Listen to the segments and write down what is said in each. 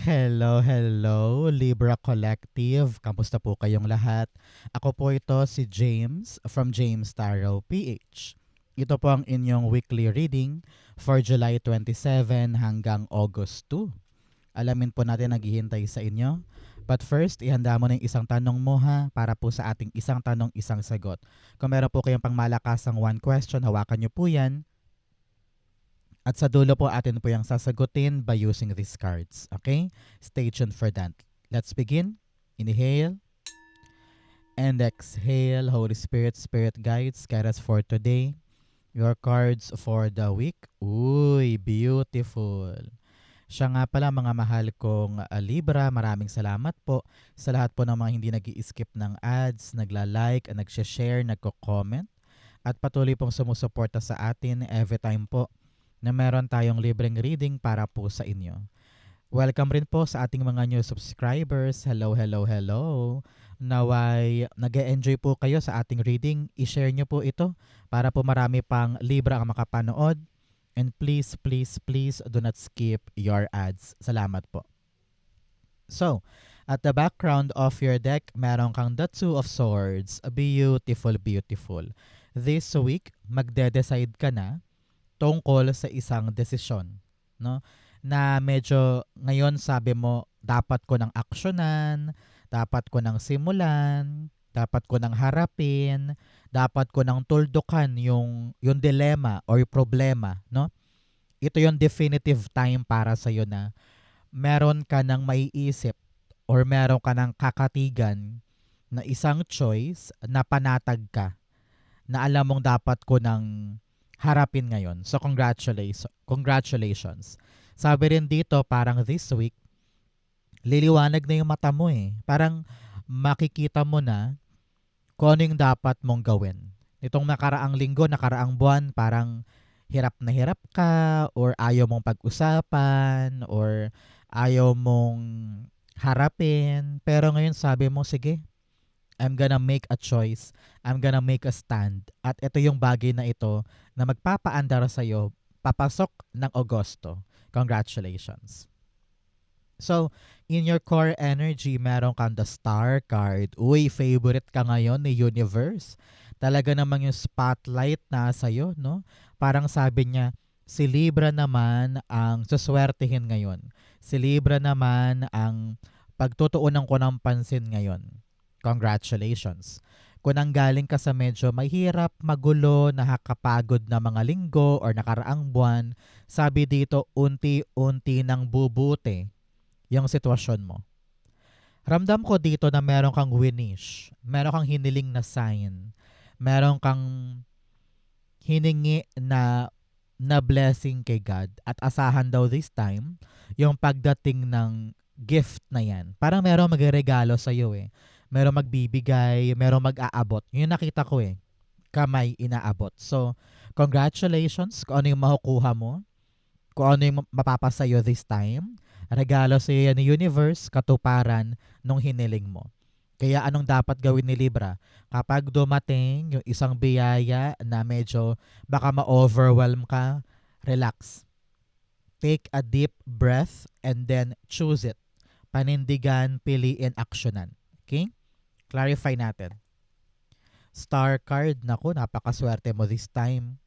Hello, hello, Libra Collective. Kamusta po kayong lahat? Ako po ito si James from James Tarot PH. Ito po ang inyong weekly reading for July 27 hanggang August 2. Alamin po natin naghihintay sa inyo. But first, ihanda mo na yung isang tanong mo ha para po sa ating isang tanong, isang sagot. Kung meron po kayong pangmalakasang one question, hawakan nyo po yan. At sa dulo po atin po yung sasagutin by using these cards. Okay? Stay tuned for that. Let's begin. Inhale and exhale. Holy Spirit, Spirit Guides, guide us for today. Your cards for the week. Uy, beautiful. Siya nga pala mga mahal kong Libra, maraming salamat po sa lahat po ng mga hindi nag-i-skip ng ads, nagla-like, nag-share, nagko-comment, at patuloy pong sumusuporta sa atin every time po na meron tayong libreng reading para po sa inyo. Welcome rin po sa ating mga new subscribers. Hello, hello, hello. Naway nag-enjoy po kayo sa ating reading. I-share nyo po ito para po marami pang Libra ang makapanood. And please, please, please do not skip your ads. Salamat po. So, at the background of your deck, meron kang the Two of Swords. Beautiful, beautiful. This week, magde-decide ka na tungkol sa isang desisyon, no? Na medyo ngayon sabi mo, dapat ko nang aksyonan, dapat ko nang simulan, dapat ko nang harapin, dapat ko nang tuldukan yung dilemma or yung problema, no? Ito yung definitive time para sa iyo na meron ka nang maiisip or meron ka nang kakatigan na isang choice na panatag ka, na alam mong dapat ko nang harapin ngayon. So congratulations. Congratulations. Sabi rin dito parang this week liliwanag na yung mata mo eh. Parang makikita mo na kung ano yung dapat mong gawin. Itong nakaraang linggo, nakaraang buwan, parang hirap na hirap ka or ayaw mong pag-usapan or ayaw mong harapin. Pero ngayon sabi mo, sige, I'm gonna make a choice. I'm gonna make a stand. At ito yung bagay na ito na magpapaandar sa'yo papasok ng Agosto. Congratulations. So, in your core energy, meron kang the star card. Uy, favorite ka ngayon ni Universe. Talaga namang yung spotlight na sa'yo, no? Parang sabi niya, si Libra naman ang suswertehin ngayon. Si Libra naman ang pagtutuunan ko ng pansin ngayon. Congratulations. Kung nanggaling ka sa medyo mahirap, magulo, nakakapagod na mga linggo or nakaraang buwan, sabi dito unti-unti nang bubuti yung sitwasyon mo. Ramdam ko dito na meron kang winish, meron kang hiniling na sign, meron kang hiningi na blessing kay God at asahan daw this time yung pagdating ng gift na yan. Parang merong magregalo sa iyo eh. Merong magbibigay, merong mag-aabot. Yun nakita ko eh. Kamay inaabot. So, congratulations kung ano yung makukuha mo, kung ano yung mapapasayo this time. Regalo sa iyo ni Universe, katuparan nung hiniling mo. Kaya anong dapat gawin ni Libra? Kapag dumating yung isang biyaya na medyo baka ma-overwhelm ka, relax. Take a deep breath and then choose it. Panindigan, piliin, aksyonan. Okay? Clarify natin. Star card, naku, napakaswerte mo this time.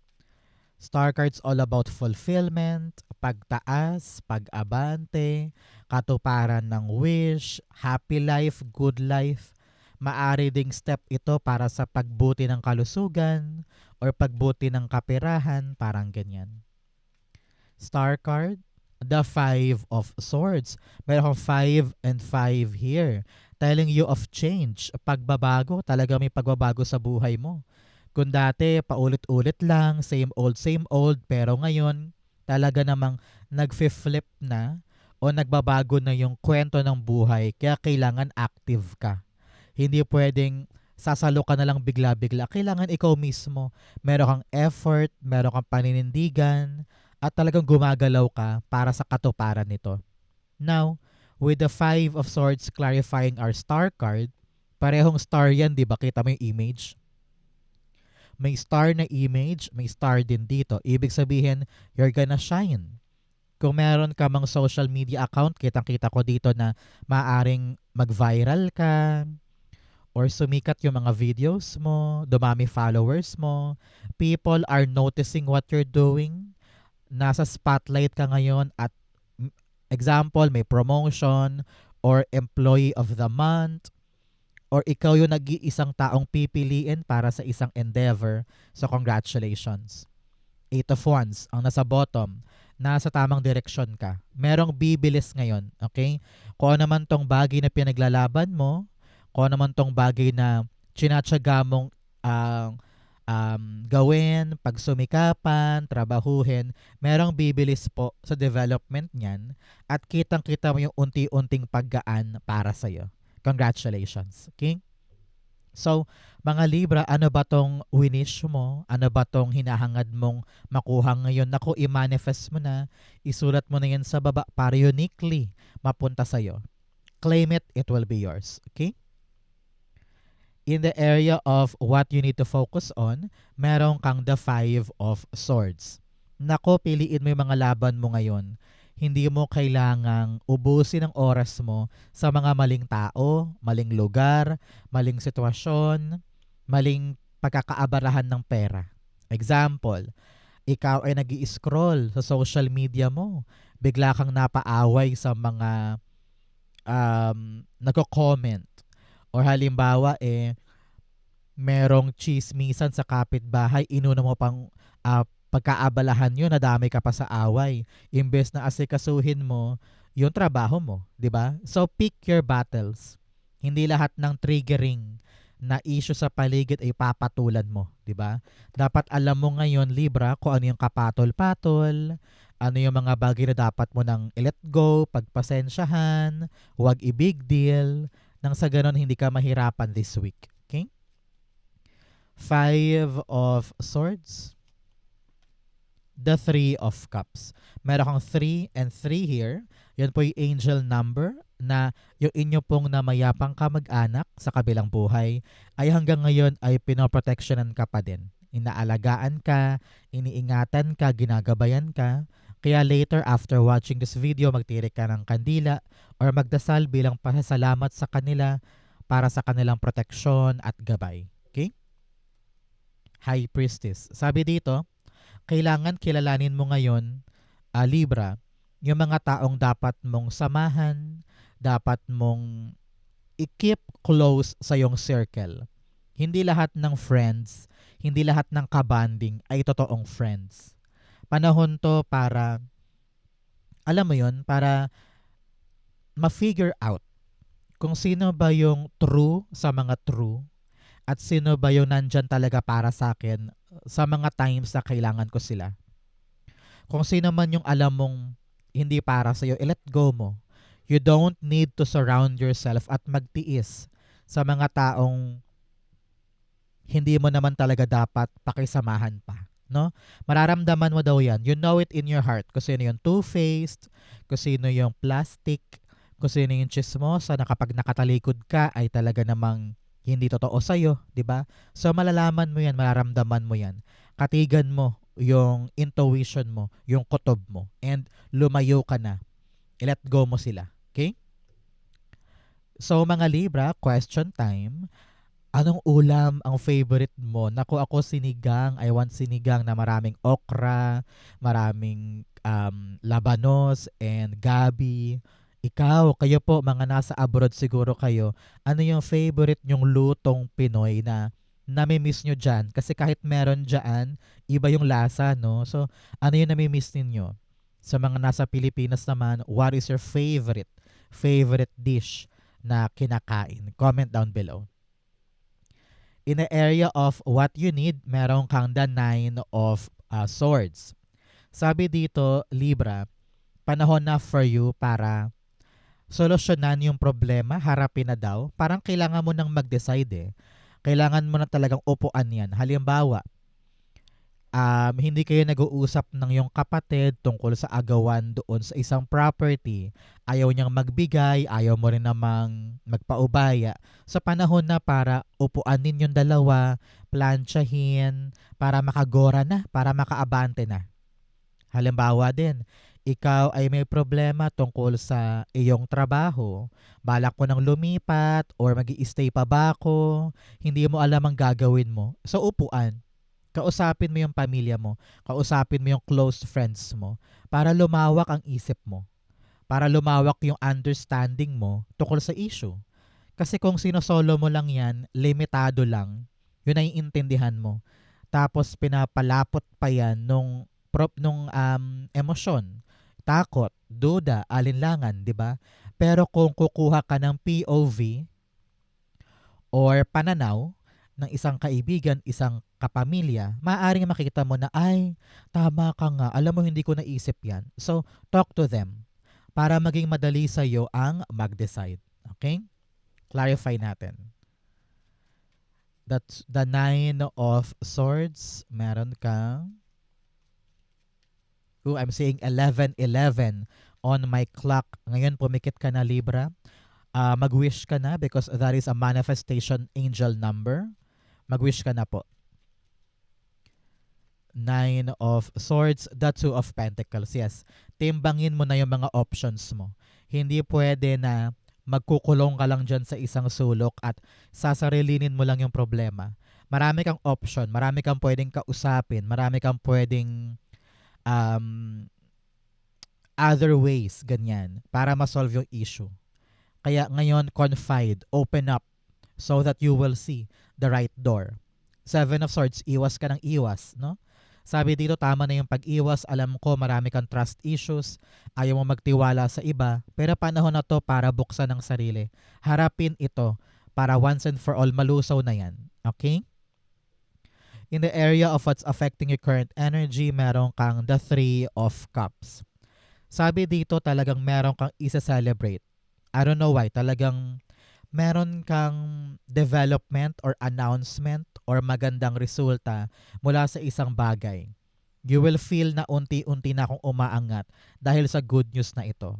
Star cards all about fulfillment, pagtaas, pag-abante, katuparan ng wish, happy life, good life. Maari ding step ito para sa pagbuti ng kalusugan or pagbuti ng kaperahan, parang ganyan. Star card, the Five of Swords. Meron kang 5 and 5 here. Telling you of change, pagbabago, talaga may pagbabago sa buhay mo. Kung dati paulit-ulit lang, same old, pero ngayon talaga namang nagfi-flip na o nagbabago na yung kwento ng buhay, kaya kailangan active ka. Hindi pwedeng sasalo ka na lang bigla-bigla. Kailangan ikaw mismo, meron kang effort, meron kang paninindigan, at talagang gumagalaw ka para sa katuparan nito. Now, with the Five of Swords clarifying our star card, parehong star yan, di ba? Kita mo yung image? May star na image, may star din dito. Ibig sabihin, you're gonna shine. Kung meron ka mang social media account, kitang-kita ko dito na maaring mag-viral ka or sumikat yung mga videos mo, dumami followers mo, people are noticing what you're doing, nasa spotlight ka ngayon at example, may promotion or employee of the month or ikaw yung nag-iisang taong pipiliin para sa isang endeavor. So congratulations. 8 of Wands, ang nasa bottom, nasa tamang direksyon ka. Merong bibilis ngayon, okay? Kung ano naman tong bagay na pinaglalaban mo, kung ano naman tong bagay na tsinatsaga mong gawin, pagsumikapan, trabahuhin, merong bibilis po sa development niyan at kitang-kita mo yung unti-unting paggaan para sa'yo. Congratulations, okay? So, mga Libra, ano ba tong winish mo? Ano ba tong hinahangad mong makuha ngayon? Naku, i-manifest mo na. Isulat mo na yan sa baba para uniquely mapunta sa'yo. Claim it, it will be yours. Okay? In the area of what you need to focus on, meron kang the 5 of Swords. Naku, piliin mo yung mga laban mo ngayon. Hindi mo kailangang ubusin ang oras mo sa mga maling tao, maling lugar, maling sitwasyon, maling pagkakaabarahan ng pera. Example, ikaw ay nag-i-scroll sa social media mo. Bigla kang napaaway sa mga nagko-comment. Or halimbawa, merong chismisan sa kapitbahay, inuna mo pang pagkaabalahan yun, nadamay ka pa sa away. Imbes na asikasuhin mo yung trabaho mo, di ba? So pick your battles. Hindi lahat ng triggering na issue sa paligid ay papatulan mo, di ba? Dapat alam mo ngayon, Libra, kung ano yung kapatol-patol, ano yung mga bagay na dapat mo nang i-let go, pagpasensyahan, huwag i-big deal, nang sa ganon hindi ka mahirapan this week. Okay? 5 of Swords. The 3 of Cups. Meron kang 3 and 3 here. Yan po yung angel number na yung inyo pong namayapang kamag-anak sa kabilang buhay ay hanggang ngayon ay pinoprotectionan ka pa din. Inaalagaan ka, iniingatan ka, ginagabayan ka. Kaya later after watching this video, magtirik ka ng kandila or magdasal bilang pasasalamat sa kanila para sa kanilang proteksyon at gabay. Okay? High Priestess. Sabi dito, kailangan kilalanin mo ngayon, Libra, yung mga taong dapat mong samahan, dapat mong i-keep close sa iyong circle. Hindi lahat ng friends, hindi lahat ng kabanding ay totoong friends. Panahon to para, alam mo yun, para ma-figure out kung sino ba yung true sa mga true at sino ba yung nandyan talaga para sa akin sa mga times na kailangan ko sila. Kung sino man yung alam mong hindi para sa'yo, i-let go mo. You don't need to surround yourself at magtiis sa mga taong hindi mo naman talaga dapat pakisamahan pa. No? Mararamdaman mo daw yan. You know it in your heart. Kung sino yung two-faced, kung sino yung plastic, kung sino yung chismosa na kapag nakatalikod ka ay talaga namang hindi totoo sa'yo, di ba? So malalaman mo yan, mararamdaman mo yan. Katigan mo yung intuition mo, yung kutob mo, and lumayo ka na. I-let go mo sila. Okay? So mga Libra, question time. Anong ulam ang favorite mo? Naku, ako sinigang. I want sinigang na maraming okra, maraming labanos, and gabi. Ikaw, kayo po, mga nasa abroad siguro kayo, ano yung favorite nyong lutong Pinoy na nami-miss nyo dyan? Kasi kahit meron dyan, iba yung lasa, no? So, ano yung nami-miss ninyo? Sa mga nasa Pilipinas naman, what is your favorite dish na kinakain? Comment down below. In the area of what you need, meron kang the 9 of Swords. Sabi dito, Libra, panahon na for you para solusyonan yung problema, harapin na daw. Parang kailangan mo nang mag-decide eh. Kailangan mo na talagang upuan yan. Halimbawa, hindi kayo nag-uusap ng yung kapatid tungkol sa agawan doon sa isang property. Ayaw niyang magbigay, ayaw mo rin namang magpaubaya. Sa panahon na para upuan ninyong dalawa, plansyahin, para makagora na, para makaabante na. Halimbawa din, ikaw ay may problema tungkol sa iyong trabaho, balak mo nang lumipat or mag-i-stay pa ba ako, hindi mo alam ang gagawin mo. Sa upuan, kausapin mo yung pamilya mo, kausapin mo yung close friends mo para lumawak ang isip mo, para lumawak yung understanding mo tungkol sa issue. Kasi kung sinosolo mo lang yan, limitado lang, yun ay intindihan mo. Tapos pinapalapot pa yan nung emosyon, takot, duda, alinlangan, 'di ba? Pero kung kukuha ka ng POV or pananaw ng isang kaibigan, isang kapamilya, maaaring makita mo na ay tama ka nga, alam mo hindi ko naisip 'yan. So, talk to them para maging madali sa iyo ang mag-decide. Okay? Clarify natin. That's the Nine of Swords. Meron kang I'm seeing 11:11 on my clock. Ngayon, pumikit ka na, Libra. Mag-wish ka na because that is a manifestation angel number. Mag-wish ka na po. Nine of Swords, the Two of Pentacles. Yes, timbangin mo na yung mga options mo. Hindi pwede na magkukulong ka lang dyan sa isang sulok at sasarilinin mo lang yung problema. Marami kang option, marami kang pwedeng kausapin, marami kang pwedeng um, other ways, ganyan, para ma-solve yung issue. Kaya ngayon, confide, open up, so that you will see the right door. Seven of Swords, iwas ka ng iwas, no? Sabi dito, tama na yung pag-iwas. Alam ko, marami kang trust issues. Ayaw mo magtiwala sa iba. Pero panahon na to para buksan ang sarili. Harapin ito para once and for all malusaw na yan. Okay? In the area of what's affecting your current energy, meron kang the Three of Cups. Sabi dito, talagang meron kang isa-celebrate. I don't know why. Talagang meron kang development or announcement or magandang resulta mula sa isang bagay. You will feel na unti-unti na akong umaangat dahil sa good news na ito.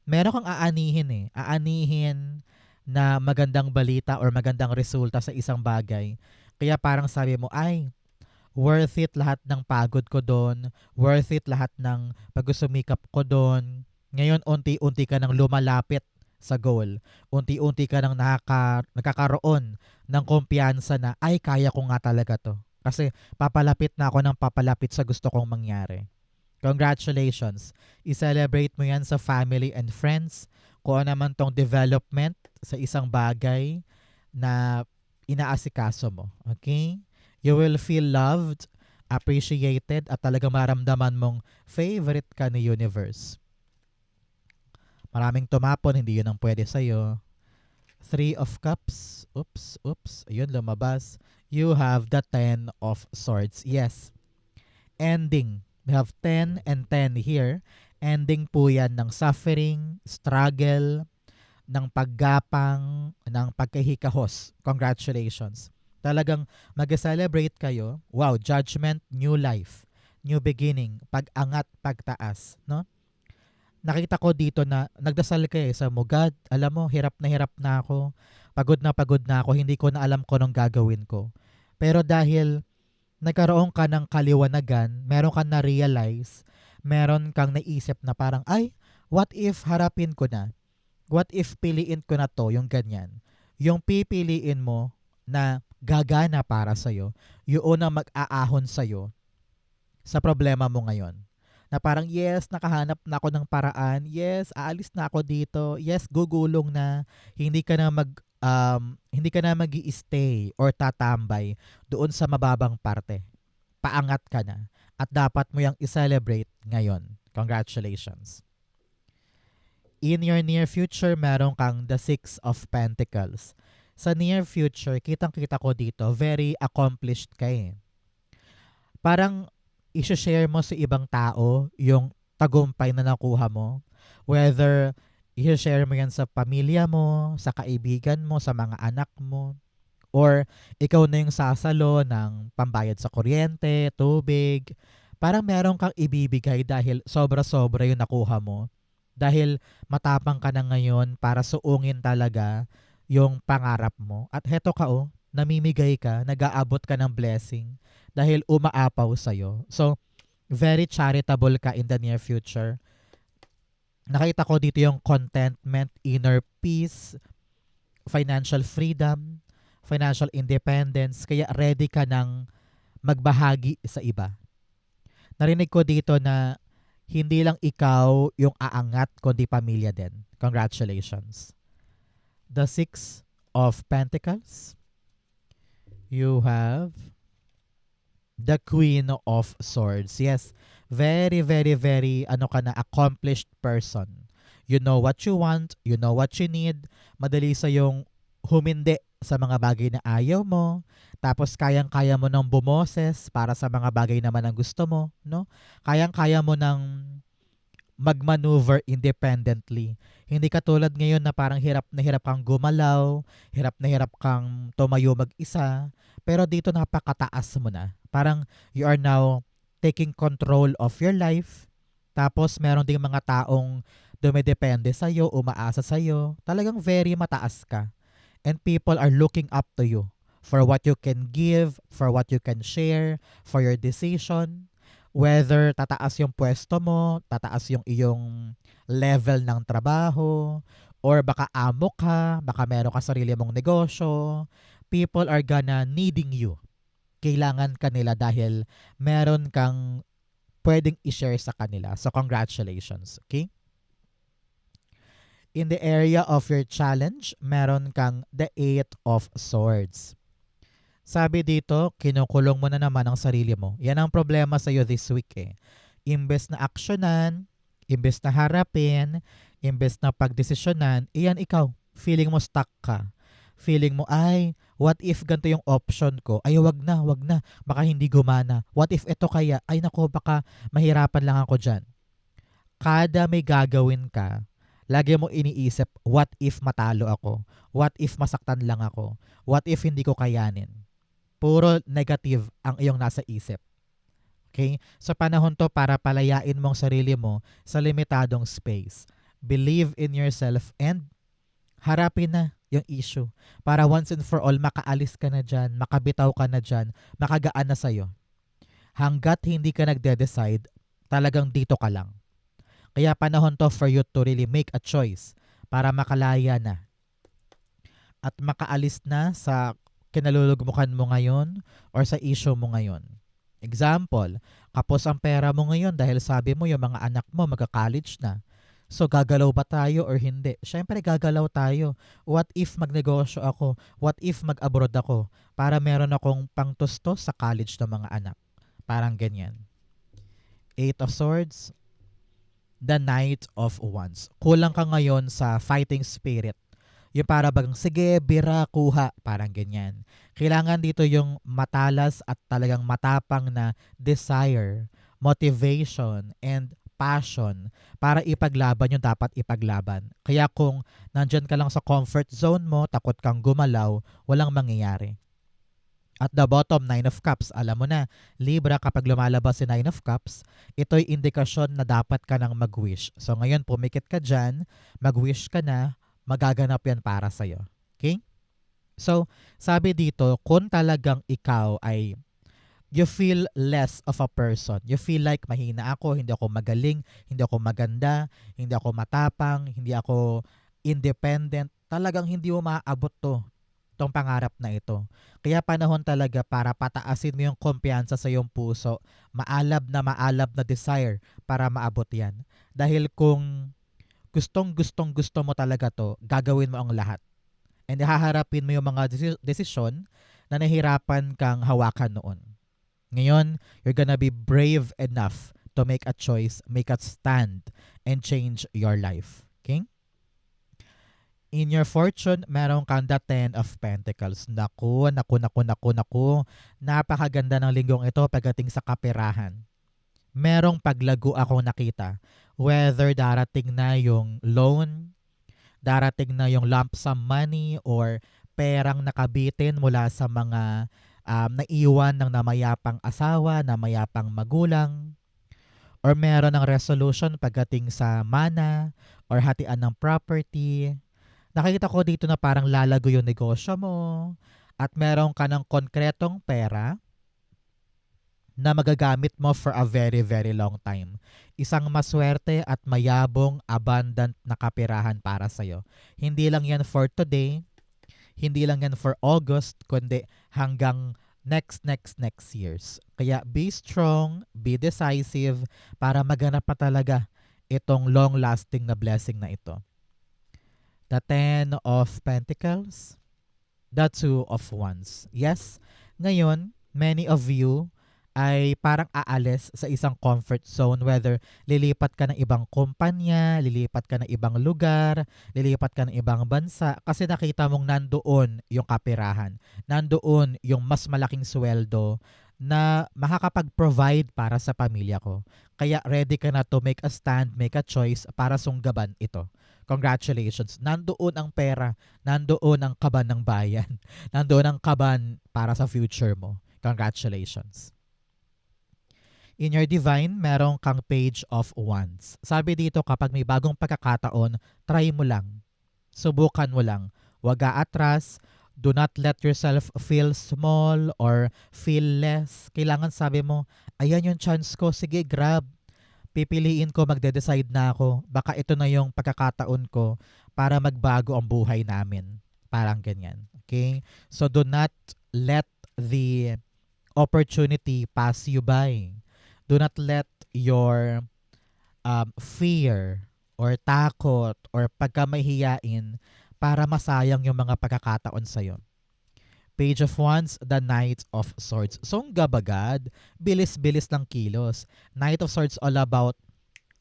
Meron kang aanihin eh. Aanihin na magandang balita or magandang resulta sa isang bagay. Kaya parang sabi mo, ay, worth it lahat ng pagod ko doon. Worth it lahat ng pagsusumikap ko doon. Ngayon, unti-unti ka nang lumalapit sa goal. Unti-unti ka nang nakakaroon ng kumpiyansa na ay kaya ko nga talaga to. Kasi papalapit na ako ng papalapit sa gusto kong mangyari. Congratulations. I-celebrate mo yan sa family and friends. Kung ano naman tong development sa isang bagay na inaasikaso mo. Okay? You will feel loved, appreciated, at talagang maramdaman mong favorite ka ni universe. Maraming tumapon, hindi yun ang pwede sa'yo. Three of Cups. Oops. Ayun, lumabas. You have the Ten of Swords. Yes. Ending. We have 10 and 10 here. Ending po yan ng suffering, struggle, ng paggapang, ng pagkahikahos. Congratulations. Talagang mag-celebrate kayo. Wow, judgment, new life, new beginning, pag-angat, pagtaas. No? Nakita ko dito na nagdasal ka sa mo, God, alam mo, hirap na ako, pagod na ako, hindi ko na alam ko anong gagawin ko. Pero dahil nagkaroon ka ng kaliwanagan, meron kang na-realize, meron kang naisip na parang, ay, what if harapin ko na? What if piliin ko na to, yung ganyan? Yung pipiliin mo na gagana para sa'yo, yung unang mag-aahon sa'yo sa problema mo ngayon. Na parang, yes, nakahanap na ako ng paraan. Yes, aalis na ako dito. Yes, gugulong na. Hindi ka na magi-stay or tatambay doon sa mababang parte. Paangat ka na. At dapat mo yang i-celebrate ngayon. Congratulations. In your near future, meron kang the Six of Pentacles. Sa near future, kitang-kita ko dito, very accomplished ka eh. Parang i-share mo sa ibang tao yung tagumpay na nakuha mo. Whether i-share mo yan sa pamilya mo, sa kaibigan mo, sa mga anak mo, or ikaw na yung sasalo ng pambayad sa kuryente, tubig. Parang meron kang ibibigay dahil sobra-sobra yung nakuha mo. Dahil matapang ka na ngayon para suungin talaga yung pangarap mo. At heto ka namimigay ka, nag-aabot ka ng blessing dahil umaapaw sa'yo. So, very charitable ka in the near future. Nakita ko dito yung contentment, inner peace, financial freedom, financial independence. Kaya ready ka ng magbahagi sa iba. Narinig ko dito na hindi lang ikaw yung aangat, kundi pamilya din. Congratulations. The Six of Pentacles. You have the Queen of Swords. Yes, very, very, very, ka na, accomplished person. You know what you want, you know what you need. Madali sa yung humindi sa mga bagay na ayaw mo. Tapos kayang-kaya mo nang bumoses para sa mga bagay naman ang gusto mo, no? Kayang-kaya mo nang mag-maneuver independently. Hindi katulad ngayon na parang hirap na hirap kang gumalaw, hirap na hirap kang tumayo mag-isa. Pero dito napakataas mo na. Parang you are now taking control of your life. Tapos meron ding mga taong dumidepende sa'yo, umaasa sa'yo. Talagang very mataas ka. And people are looking up to you for what you can give, for what you can share, for your decision. Whether tataas yung pwesto mo, tataas yung iyong level ng trabaho, or baka amo ka, baka meron ka sarili mong negosyo, people are gonna needing you. Kailangan kanila dahil meron kang pwedeng i-share sa kanila. So congratulations, okay? In the area of your challenge, meron kang the Eight of Swords. Sabi dito, kinukulong mo na naman ang sarili mo. Yan ang problema sa iyo this week eh. Imbes na aksyonan, imbes na harapin, imbes na pagdesisyonan, iyan ikaw. Feeling mo stuck ka. Feeling mo, ay, what if ganito yung option ko? Ay, wag na, wag na. Baka hindi gumana. What if ito kaya? Ay, nako, baka mahirapan lang ako dyan. Kada may gagawin ka, lagi mo iniisip, what if matalo ako? What if masaktan lang ako? What if hindi ko kayanin? Puro negative ang iyong nasa isip. Okay? Sa panahon to para palayain mong sarili mo sa limitadong space. Believe in yourself and harapin na yung issue. Para once and for all, makaalis ka na dyan, makabitaw ka na dyan, makagaan na sa'yo. Hanggat hindi ka nagde-decide, talagang dito ka lang. Kaya panahon to for you to really make a choice para makalaya na at makaalis na sa kinalulugmukan mo ngayon or sa issue mo ngayon. Example, kapos ang pera mo ngayon dahil sabi mo yung mga anak mo magka-college na. So gagalaw ba tayo or hindi? Siyempre gagalaw tayo. What if magnegosyo ako? What if mag-abroad ako? Para meron akong pangtustos sa college ng mga anak. Parang ganyan. Eight of Swords, the Knight of Wands. Kulang ka ngayon sa fighting spirit. Yung para bagang, sige, bira, kuha. Parang ganyan. Kailangan dito yung matalas at talagang matapang na desire, motivation, and passion para ipaglaban yung dapat ipaglaban. Kaya kung nandyan ka lang sa comfort zone mo, takot kang gumalaw, walang mangyayari. At the bottom, Nine of Cups. Alam mo na, Libra, kapag lumalabas si Nine of Cups, ito'y indikasyon na dapat ka nang mag-wish. So ngayon, pumikit ka dyan, mag-wish ka na, magaganap yan para sa'yo. Okay? So, sabi dito, kung talagang ikaw ay you feel less of a person. You feel like mahina ako, hindi ako magaling, hindi ako maganda, hindi ako matapang, hindi ako independent. Talagang hindi mo maaabot tong pangarap na ito. Kaya panahon talaga para pataasin mo yung kumpiyansa sa iyong puso, maalab na desire para maabot yan. Dahil kung gusto mo talaga to, gagawin mo ang lahat. And haharapin mo yung mga desisyon na nahirapan kang hawakan noon. Ngayon, you're gonna be brave enough to make a choice, make a stand, and change your life. Okay? In your fortune, meron kang the Ten of Pentacles. Naku. Napakaganda ng linggong ito pagdating sa kaperahan. Merong paglago akong nakita. Whether darating na yung loan, darating na yung lump sum money, or perang nakabitin mula sa mga naiwan ng namayapang asawa, namayapang magulang, or meron ng resolution pagdating sa mana or hatian ng property. Nakikita ko dito na parang lalago yung negosyo mo at meron ka ng konkretong pera na magagamit mo for a very, very long time. Isang maswerte at mayabong, abundant na kapirahan para sa'yo. Hindi lang yan for today, hindi lang yan for August, kundi hanggang next years. Kaya be strong, be decisive, para maganap pa talaga itong long-lasting na blessing na ito. The Ten of Pentacles, the Two of Wands. Yes, ngayon, many of you ay parang aalis sa isang comfort zone, whether lilipat ka ng ibang kumpanya, lilipat ka ng ibang lugar, lilipat ka ng ibang bansa kasi nakita mong nandoon yung kapirahan, nandoon yung mas malaking sweldo na makakapag-provide para sa pamilya ko. Kaya ready ka na to make a stand, make a choice para sunggaban ito. Congratulations. Nandoon ang pera, nandoon ang kaban ng bayan, nandoon ang kaban para sa future mo. Congratulations. In your divine, meron kang Page of Wands. Sabi dito, kapag may bagong pagkakataon, try mo lang. Subukan mo lang. Huwag aatras. Do not let yourself feel small or feel less. Kailangan sabi mo, ayan yung chance ko. Sige, grab. Pipiliin ko, magde-decide na ako. Baka ito na yung pagkakataon ko para magbago ang buhay namin. Parang ganyan. Okay? So do not let the opportunity pass you by. Do not let your fear or takot or pagkamahiyain para masayang yung mga pagkakataon sa'yo. Page of Wands, the Knight of Swords. Sunggab agad, bilis-bilis ng kilos. Knight of Swords all about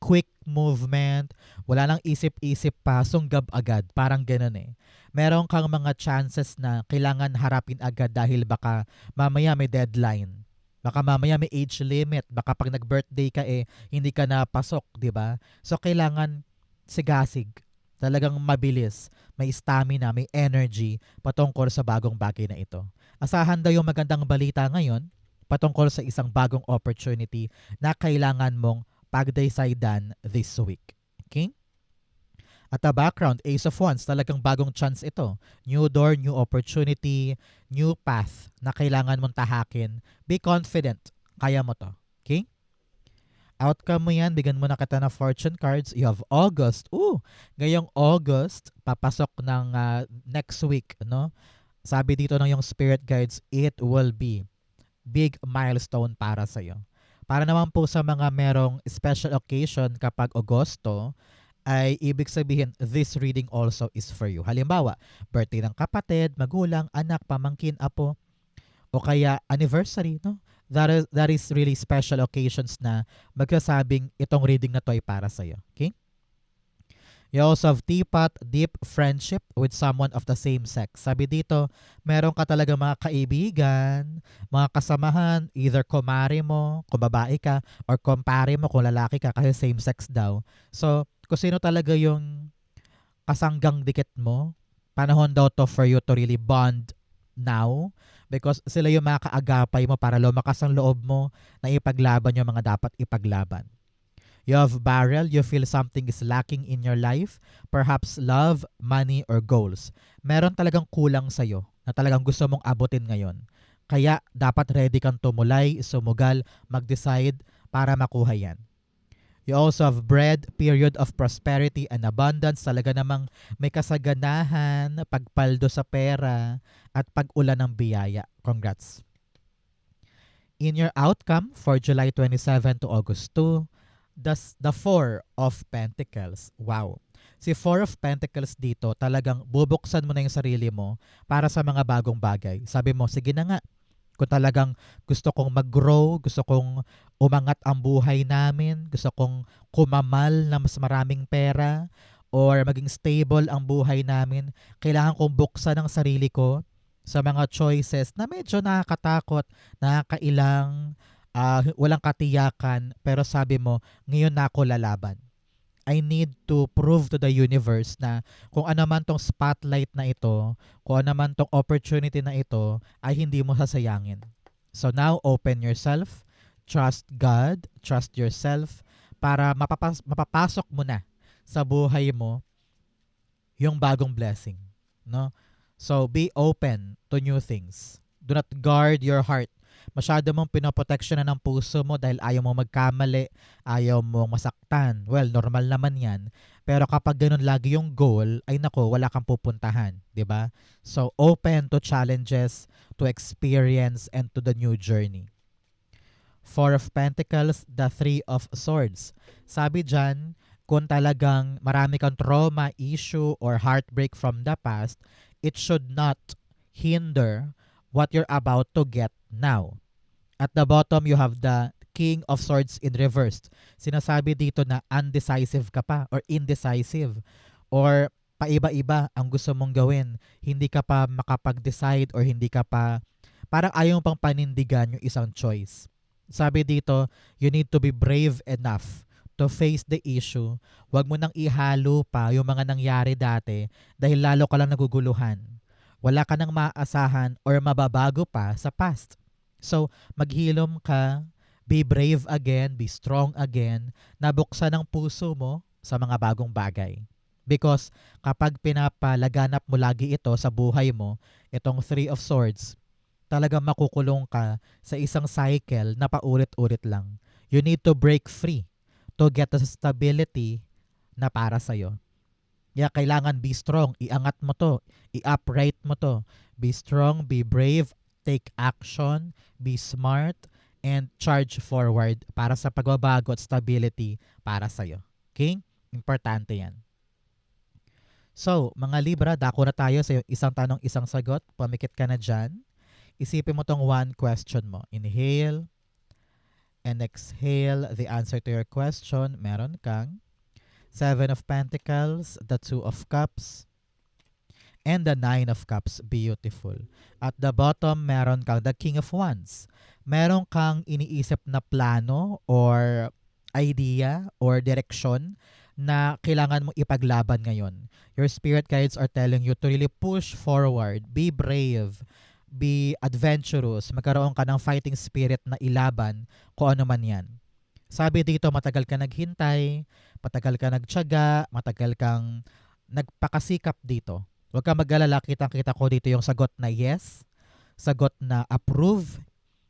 quick movement, wala lang isip-isip pa, sunggab agad. Parang ganun eh. Meron kang mga chances na kailangan harapin agad dahil baka mamaya may deadline. Baka mamaya may age limit. Baka pag nag-birthday ka hindi ka napasok, di ba? So kailangan sigasig. Talagang mabilis, may stamina, may energy patungkol sa bagong bagay na ito. Asahan daw yung magandang balita ngayon patungkol sa isang bagong opportunity na kailangan mong pagdecidean this week. Okay? At the background, Ace of Wands, talagang bagong chance ito. New door, new opportunity, new path na kailangan mong tahakin. Be confident. Kaya mo to. Okay? Outcome mo yan, bigyan mo na kita ng fortune cards. You have August. Ngayong August, papasok ng next week. No? Sabi dito ng yung spirit guides, it will be big milestone para sa'yo. Para naman po sa mga merong special occasion kapag Agosto, ay ibig sabihin, this reading also is for you. Halimbawa, birthday ng kapatid, magulang, anak, pamangkin, apo, o kaya anniversary, no? That is really special occasions na magsasabing itong reading na to ay para sa'yo. Okay? You also have teapot, deep friendship with someone of the same sex. Sabi dito, meron ka talaga mga kaibigan, mga kasamahan, either kumare mo, kung babae ka, or kumpare mo kung lalaki ka kasi same sex daw. So, kung sino talaga yung kasanggang dikit mo, panahon daw to for you to really bond now because sila yung mga kaagapay mo para lumakas ang loob mo na ipaglaban yung mga dapat ipaglaban. You have barrel, you feel something is lacking in your life, perhaps love, money, or goals. Meron talagang kulang sa'yo na talagang gusto mong abutin ngayon. Kaya dapat ready kang tumulay, sumugal, mag-decide para makuha yan. You also have bread, period of prosperity and abundance. Talaga namang may kasaganahan, pagpaldo sa pera, at pag-ulan ng biyaya. Congrats. In your outcome for July 27 to August 2, the Four of Pentacles. Wow. Si Four of Pentacles dito, talagang bubuksan mo na yung sarili mo para sa mga bagong bagay. Sabi mo, sige na nga. Kung talagang gusto kong mag-grow, gusto kong umangat ang buhay namin, gusto kong kumamal na mas maraming pera, or maging stable ang buhay namin, kailangan kong buksan ang sarili ko sa mga choices na medyo nakakatakot, nakakailang, walang katiyakan, pero sabi mo, ngayon na ako lalaban. I need to prove to the universe na kung ano man tong spotlight na ito, kung ano man tong opportunity na ito, ay hindi mo sasayangin. So now, open yourself, trust God, trust yourself, para mapapasok mo na sa buhay mo yung bagong blessing. No? So be open to new things. Do not guard your heart Masyado mong pinoproteksyon ng puso mo dahil ayaw mo magkamali, ayaw mo masaktan. Well, normal naman yan. Pero kapag ganun lagi yung goal, ay nako, wala kang pupuntahan. 'Di ba? So, open to challenges, to experience, and to the new journey. Four of Pentacles, the Three of Swords. Sabi dyan, kung talagang marami kang trauma, issue, or heartbreak from the past, it should not hinder what you're about to get now. At the bottom, you have the King of Swords in reversed. Sinasabi dito na undecisive ka pa or indecisive or paiba-iba ang gusto mong gawin. Hindi ka pa makapag-decide or hindi ka pa, parang ayaw pang panindigan yung isang choice. Sabi dito, you need to be brave enough to face the issue. Huwag mo nang ihalo pa yung mga nangyari dati dahil lalo ka lang naguguluhan. Wala ka nang maasahan or mababago pa sa past. So, maghilom ka, be brave again, be strong again, nabuksan ang puso mo sa mga bagong bagay. Because kapag pinapalaganap mo lagi ito sa buhay mo, itong Three of Swords, talagang makukulong ka sa isang cycle na paulit-ulit lang. You need to break free to get the stability na para sa'yo. Kaya kailangan be strong, iangat mo to, i-upright mo to. Be strong, be brave, take action, be smart, and charge forward para sa pagbabago at stability para sa'yo. Okay? Importante yan. So, mga Libra, dako na tayo sa isang tanong, isang sagot. Pamikit ka na dyan. Isipin mo tong one question mo. Inhale and exhale the answer to your question. Meron kang Seven of Pentacles, the Two of Cups, and the Nine of Cups. Beautiful. At the bottom, meron kang the King of Wands. Meron kang iniisip na plano or idea or direction na kailangan mong ipaglaban ngayon. Your spirit guides are telling you to really push forward, be brave, be adventurous, magkaroon ka ng fighting spirit na ilaban kung ano man yan. Sabi dito, matagal ka naghintay, matagal ka nagtiyaga, matagal kang nagpakasikap dito. Huwag kang mag-alala, kitang-kita ko dito yung sagot na yes, sagot na approve,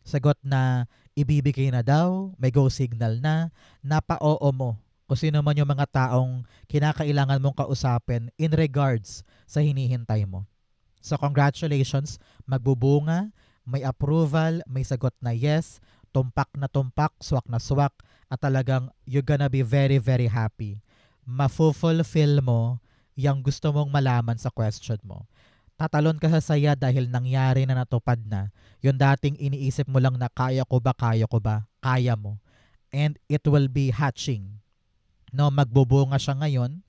sagot na ibibigay na daw, may go signal na, napa-oo mo kung sino man yung mga taong kinakailangan mong kausapin in regards sa hinihintay mo. So congratulations, magbubunga, may approval, may sagot na yes, tumpak na tumpak, swak na swak, at talagang you're gonna be very, very happy. Mafulfill mo yung gusto mong malaman sa question mo. Tatalon ka sa saya dahil nangyari na, natupad na. Yung dating iniisip mo lang na kaya ko ba, kaya mo. And it will be hatching. No, magbubunga siya ngayon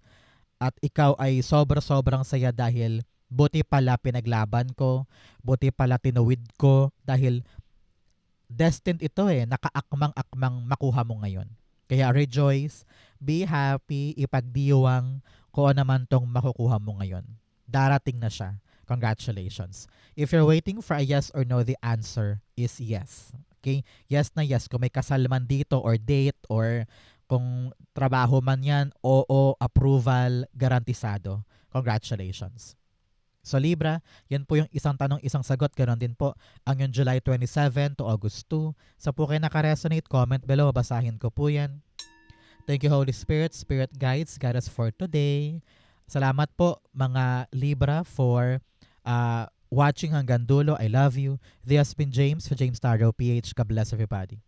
at ikaw ay sobrang saya dahil buti pala pinaglaban ko, buti pala tinuwid ko dahil destined ito nakaakmang-akmang makuha mo ngayon. Kaya rejoice, be happy, ipagdiwang kung ano naman tong makukuha mo ngayon. Darating na siya. Congratulations. If you're waiting for a yes or no, the answer is yes. Okay? Yes na yes. Kung may kasal man dito or date or kung trabaho man yan, oo, approval, garantisado. Congratulations. So Libra, yan po yung isang tanong, isang sagot. Ganon din po ang yung July 27 to August 2. Sa po kayo nakaresonate, comment below. Basahin ko po yan. Thank you Holy Spirit, Spirit Guides, guide us for today. Salamat po mga Libra for watching hanggang dulo. I love you. This has been James for James Tarot PH. God bless everybody.